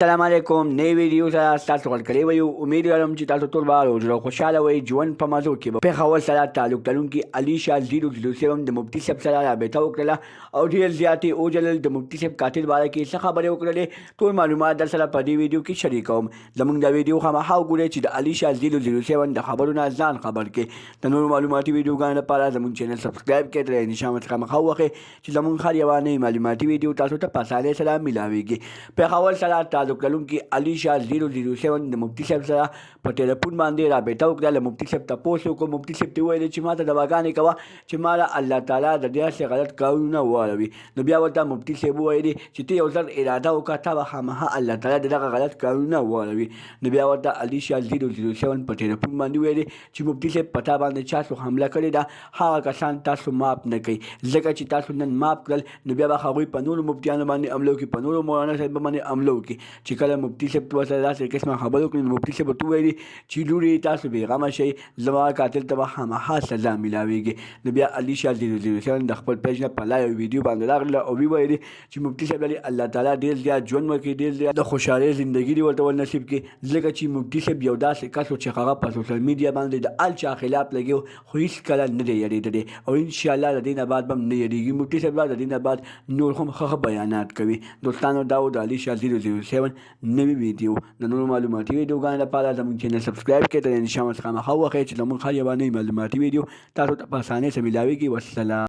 السلام علیکم نئی ویډیو سره تاسو ورکړی ویو امید لرم چې تاسو ټول به روزه خوشاله وئ ژوند په مزو کې به پېښور سره تعلق لرونکي علي شاه 007 د مفتي صاحب سره رابطه وکړله او ډېر زیاتې وجلل د مفتي صاحب قاتل باره کې څه خبرې وکړلې ټول معلومات در سره په دې ویډیو کې شریکوم زموږ دا ویډیو خامخا وګورئ چې د علي شاه 007 د خبرو نه ځان خبر کړي د نورو معلوماتي ویډیوګانو لپاره زموږ چینل سبسکرایب کړئ تر نشان څخه خامخا وخی چې زموږ هر یوه نوې معلوماتي ویډیو تاسو ته په اسانۍ سره میلاویږي پېښور سره تعلق لرونکي علي شاه 007 د مفتي صاحب سره په ټلیفون باندې رابطه وکړه له مفتي صاحب تپوس وکړو مفتي صاحب ته وویل چې ما ته دواګانې کوه چې ما له الله تعالی د داسې غلط کارونه واړوي نو بیا ورته مفتي صاحب وویل چې ته یو ځل اراده وکړه تا به خامخا الله تعالی د دغه غلط کارونه واړوي نو بیا ورته علي شاه 007 په ټلیفون باندې ویل چې مفتي صاحب په تا باندې چا څوک حمله کړې ده هغه کسان تاسو معاف نه کوي ځکه چې تاسو نن معاف کړل نو بیا به هغوی په نورو مفتیانو باندې حمله وکړي په نورو مولانا صاحب باندې حمله وکړي چې کله مفتي صاحب ورسره داسې قسمه خبرې وکړي نو مفتي صاحب ورته وویلي چې لورې تاسو بېغمه شئ زما قاتل ته به خامخا سزا میلاویږي نو بیا علي شاه 007 د خپل پیج نه په لایو ویډیو باندې راغله او ویلي چې مفتي صاحب لري الله تعالی ډېر زیات ژوند وکړي ډېر زیات د خوشحالۍ زندګي دې ورته ونصیب کړي ځکه چې مفتي صاحب یو داسې کس و چې هغه په سوشل میډیا باندې د هر چا خلاف لګي خو هېڅکله نه دی یېرېدلی او انشاءالله د دې نه بعد به هم نه یېرېږي مفتي صاحب د دې نه بعد نور هم ښه بیانات کوي دوستانو دا و د علي شاه 007 نوې ویډیو د نورو معلوماتي ویډیوګانو لپاره زموږ چینل سبسکرایب کړئ تر نشان څخه خامخا وښیئ چې زموږ هر یوه نوې معلوماتي ویډیو تاسو ته په اسانۍ سره میلاویږي والسلام